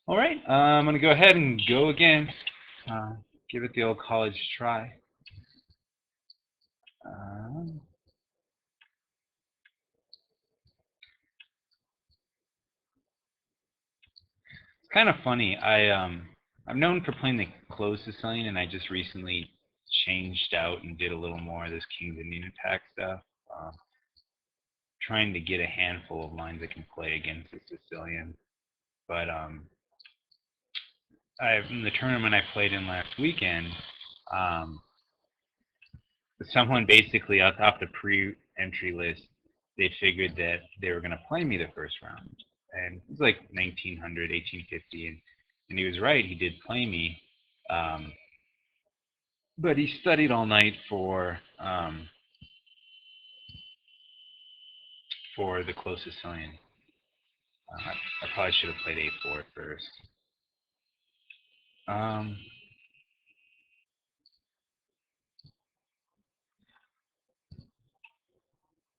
All right, I'm going to go ahead and go again. Uh, give it the old college try. Uh, it's kind of funny. I'm known for playing the closed Sicilian, and I just recently changed out and did a little more of this King's Indian attack stuff. Uh, Trying to get a handful of lines I can play against the Sicilian. But in the tournament I played in last weekend, um, someone basically off the pre-entry list, they figured that they were going to play me the first round, and it was like 1900, 1850, and he was right. He did play me, um, but he studied all night for the closest Sicilian. I probably should have played a4 first. Um,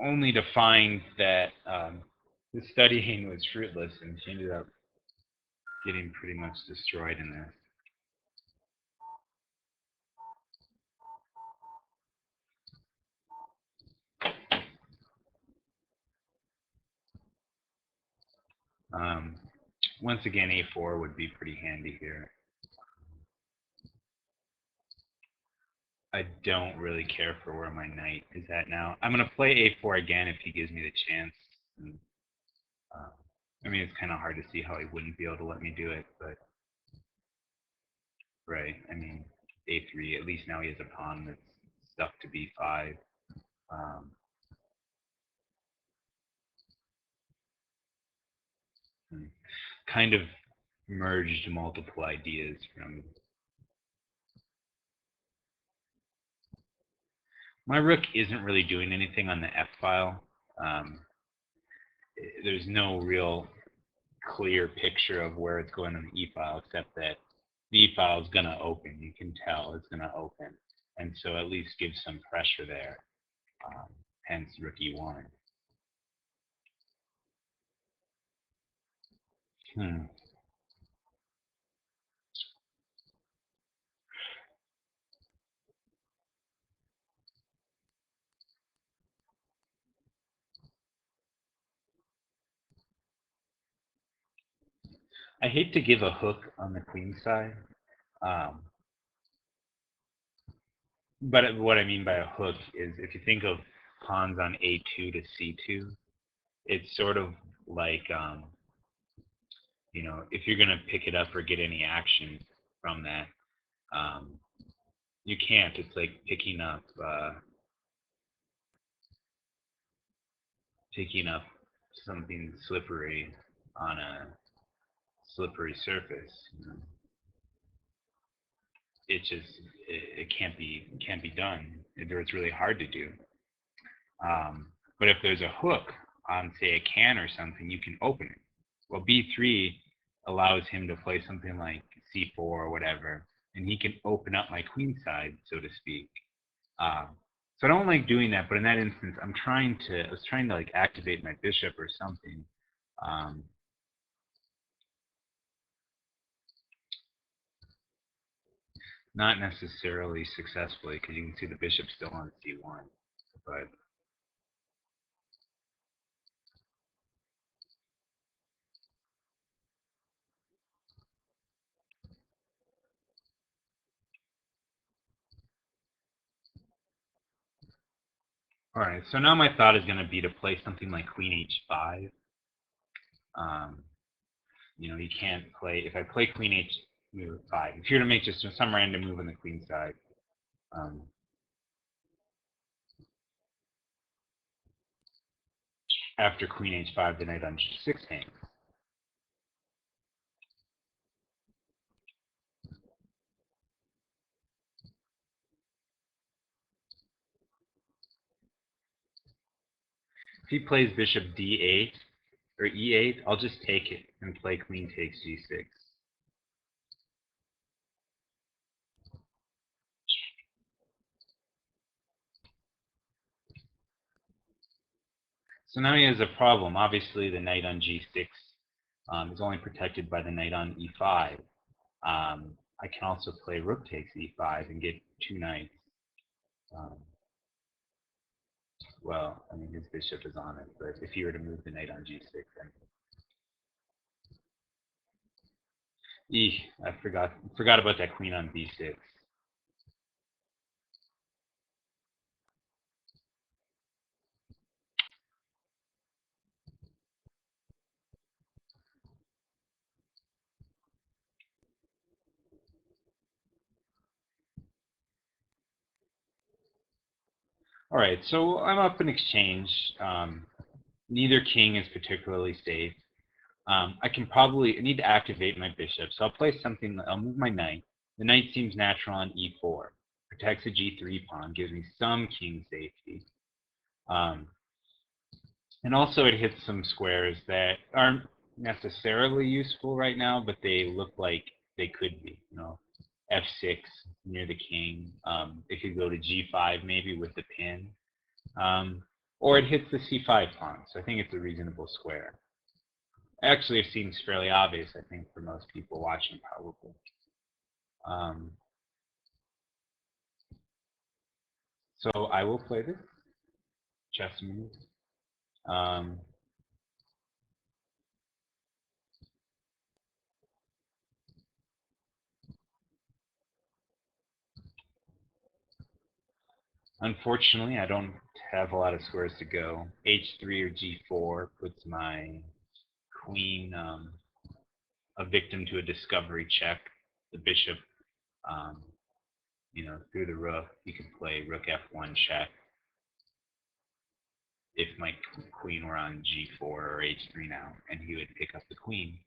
Only to find that the studying was fruitless, and she ended up getting pretty much destroyed in this. Um, Once again, a4 would be pretty handy here. I don't really care for where my knight is at now. I'm going to play a4 again if he gives me the chance. And, uh, I mean, it's kind of hard to see how he wouldn't be able to let me do it, but right. I mean, a3. At least now he has a pawn that's stuck to b5. Um, Kind of merged multiple ideas from my rook isn't really doing anything on the f file. Um, there's no real clear picture of where it's going on the e file, except that the e file is going to open. You can tell it's going to open, and so at least give some pressure there. Hence rook e1. Hmm. I hate to give a hook on the queen side, um, but what I mean by a hook is if you think of pawns on a2 to c2, it's sort of like if you're going to pick it up or get any action from that, um, you can't. It's like picking up something slippery on a slippery surface. It just it can't be done. It's really hard to do. But if there's a hook on, say, a can or something, you can open it. Well, b3 allows him to play something like c4 or whatever, and he can open up my queen side, so to speak. Um, so I don't like doing that, but in that instance, I was trying to like activate my bishop or something. Um, Not necessarily successfully, because you can see the bishop still on c1. But all right, so now my thought is going to be to play something like queen h5. Um, you can't play, if I play queen h5, if you're to make just some random move on the queen side, um, after queen h5, the knight on g6 hangs. If he plays bishop d8 or e8, I'll just take it and play queen takes g6. So now he has a problem. Obviously, the knight on g6 is only protected by the knight on e5. I can also play rook takes e5 and get 2 knights. Well, I mean, his bishop is on it, but if he were to move the knight on g6, then... I forgot about that queen on b6. All right, so I'm up in exchange. Neither king is particularly safe. I need to activate my bishop, so I'll play something. I'll move my knight. The knight seems natural on e4. Protects a g3 pawn, gives me some king safety. And also it hits some squares that aren't necessarily useful right now, but they look like they could be. F6 near the king. It could go to g5 maybe with the pin. Or it hits the c5 pawn, so I think it's a reasonable square. Actually, it seems fairly obvious, I think, for most people watching, probably. So I will play this chess move. Unfortunately, I don't have a lot of squares to go. h3 or g4 puts my queen a victim to a discovery check. The bishop, through the rook, you can play rook f1 check. If my queen were on g4 or h3 now, and he would pick up the queen.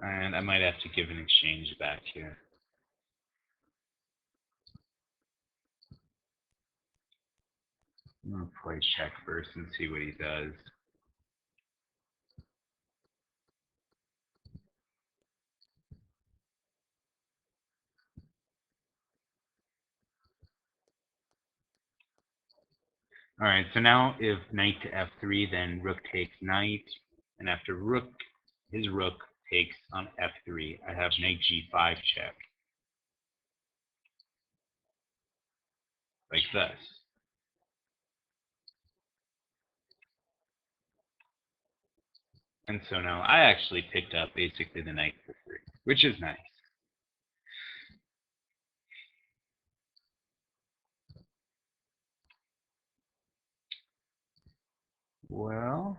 And I might have to give an exchange back here. I'm going to play check first and see what he does. All right, so now if knight to f3, then rook takes knight. And after his rook takes on f3, I have knight g5 check. Like this. And so now I actually picked up basically the knight for free, which is nice. Well,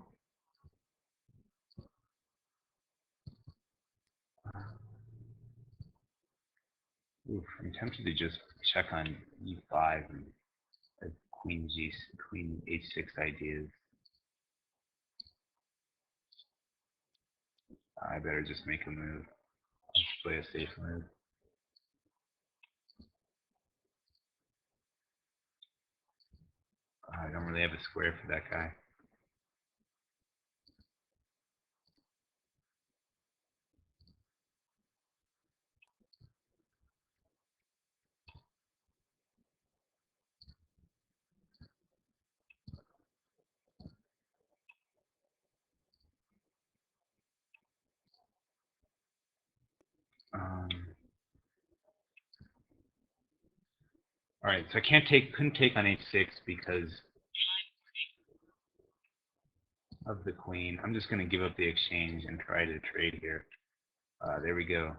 I'm tempted to just check on e5 and queen h6 ideas. I better just make a move. Just play a safe move. I don't really have a square for that guy. All right, so I couldn't take on h6 because of the queen. I'm just going to give up the exchange and try to trade here. There we go.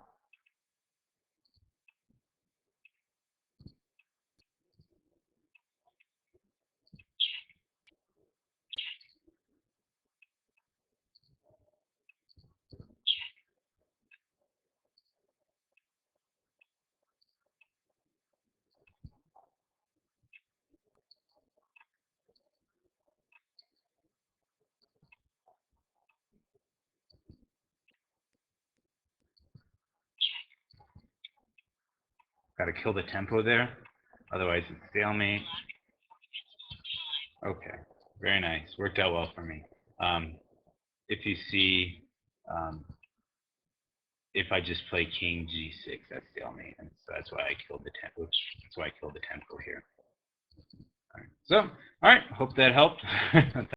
Got to kill the tempo there, otherwise it's stalemate. Okay, very nice. Worked out well for me. If you see, if I just play King G6, that's stalemate, and so that's why I killed the tempo. That's why I killed the tempo here. All right. So, all right. Hope that helped.